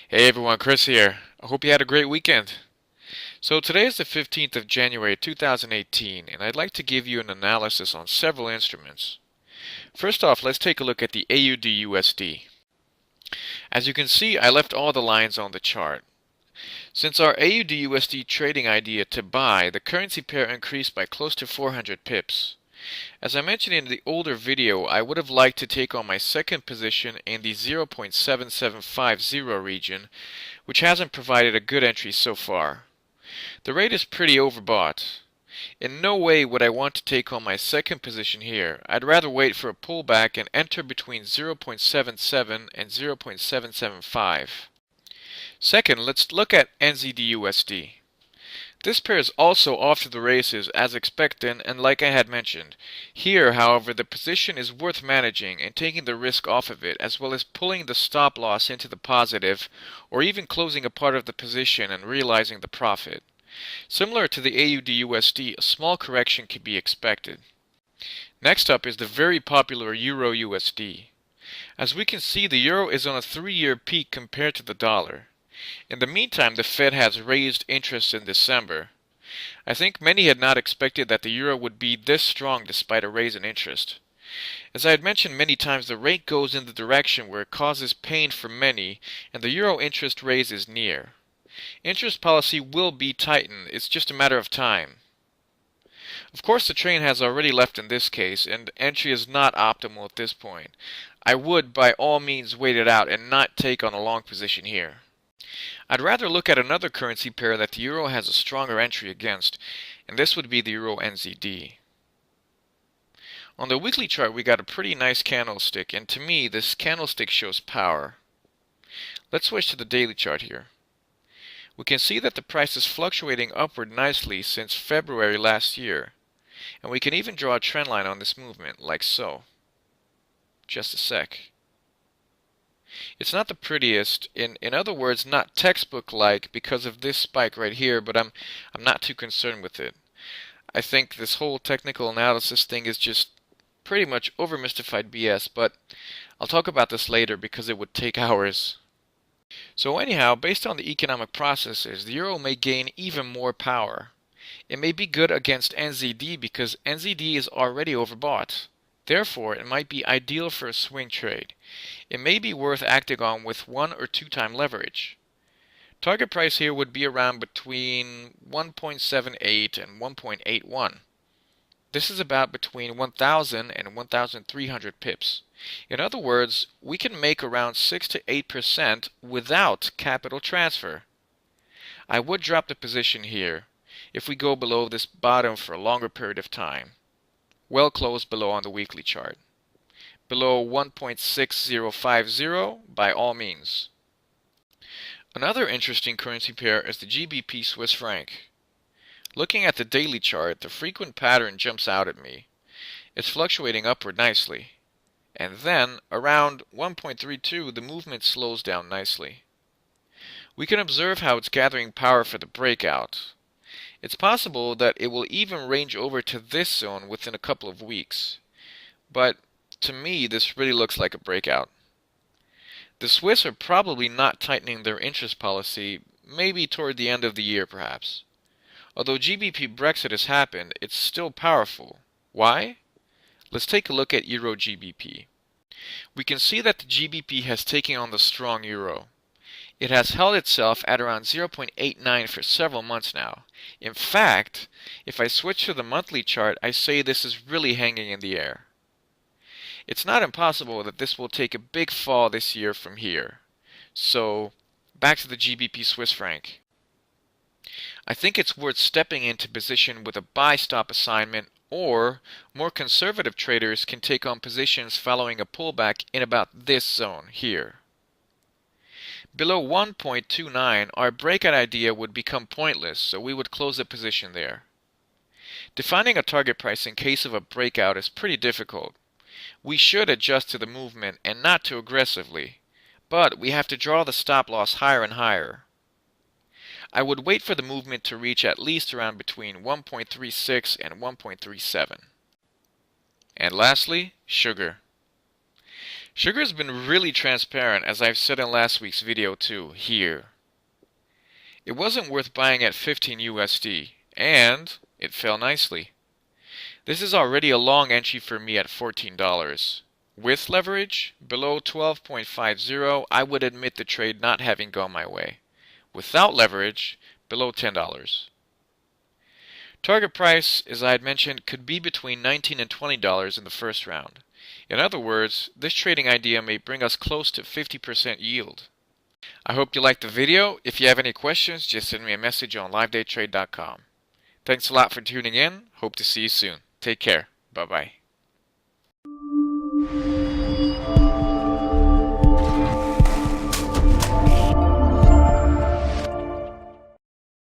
Hey everyone, Chris here. I hope you had a great weekend. So today is the 15th of January 2018, and I'd like to give you an analysis on several instruments. First off, let's take a look at the AUDUSD. As you can see, I left all the lines on the chart. Since our AUDUSD trading idea to buy, the currency pair increased by close to 400 pips. As I mentioned in the older video, I would have liked to take on my second position in the 0.7750 region, which hasn't provided a good entry so far. The rate is pretty overbought. In no way would I want to take on my second position here. I'd rather wait for a pullback and enter between 0.77 and 0.775. Second, let's look at NZDUSD. This pair is also off to the races as expected, and like I had mentioned. Here, however, the position is worth managing and taking the risk off of it, as well as pulling the stop loss into the positive, or even closing a part of the position and realizing the profit. Similar to the AUDUSD, a small correction can be expected. Next up is the very popular EURUSD. As we can see, the euro is on a 3-year peak compared to the dollar. In the meantime, the Fed has raised interest in December. I think many had not expected that the euro would be this strong despite a raise in interest. As I had mentioned many times, the rate goes in the direction where it causes pain for many, and the euro interest raise is near. Interest policy will be tightened, it's just a matter of time. Of course, the train has already left in this case, and entry is not optimal at this point. I would by all means wait it out and not take on a long position here. I'd rather look at another currency pair that the euro has a stronger entry against, and this would be the EURNZD. On the weekly chart, we got a pretty nice candlestick, and to me, this candlestick shows power. Let's switch to the daily chart here. We can see that the price is fluctuating upward nicely since February last year, and we can even draw a trend line on this movement, like so. Just a sec. It's not the prettiest, in other words, not textbook-like because of this spike right here, but I'm not too concerned with it. I think this whole technical analysis thing is just pretty much over-mystified BS, but I'll talk about this later because it would take hours. So anyhow, based on the economic processes, the euro may gain even more power. It may be good against NZD because NZD is already overbought. Therefore, it might be ideal for a swing trade. It may be worth acting on with 1 or 2 time leverage. Target price here would be around between 1.78 and 1.81. This is about between 1,000 and 1,300 pips. In other words, we can make around 6 to 8% without capital transfer. I would drop the position here if we go below this bottom for a longer period of time. Well closed below on the weekly chart. Below 1.6050 by all means. Another interesting currency pair is the GBP Swiss franc. Looking at the daily chart, the frequent pattern jumps out at me. It's fluctuating upward nicely. And then, around 1.32, the movement slows down nicely. We can observe how it's gathering power for the breakout. It's possible that it will even range over to this zone within a couple of weeks. But to me, this really looks like a breakout. The Swiss are probably not tightening their interest policy, maybe toward the end of the year perhaps. Although GBP Brexit has happened, it's still powerful. Why? Let's take a look at Euro GBP. We can see that the GBP has taken on the strong euro. It has held itself at around 0.89 for several months now. In fact, if I switch to the monthly chart, I say this is really hanging in the air. It's not impossible that this will take a big fall this year from here. So, back to the GBP Swiss franc. I think it's worth stepping into position with a buy stop assignment, or more conservative traders can take on positions following a pullback in about this zone here. Below 1.29, our breakout idea would become pointless, so we would close the position there. Defining a target price in case of a breakout is pretty difficult. We should adjust to the movement and not too aggressively, but we have to draw the stop loss higher and higher. I would wait for the movement to reach at least around between 1.36 and 1.37. And lastly, sugar. Sugar has been really transparent, as I've said in last week's video too, here. It wasn't worth buying at 15 USD, and it fell nicely. This is already a long entry for me at $14. With leverage, below 12.50, I would admit the trade not having gone my way. Without leverage, below $10. Target price, as I had mentioned, could be between $19 and $20 in the first round. In other words, this trading idea may bring us close to 50% yield. I hope you liked the video. If you have any questions, just send me a message on LiveDayTrade.com. Thanks a lot for tuning in. Hope to see you soon. Take care. Bye-bye.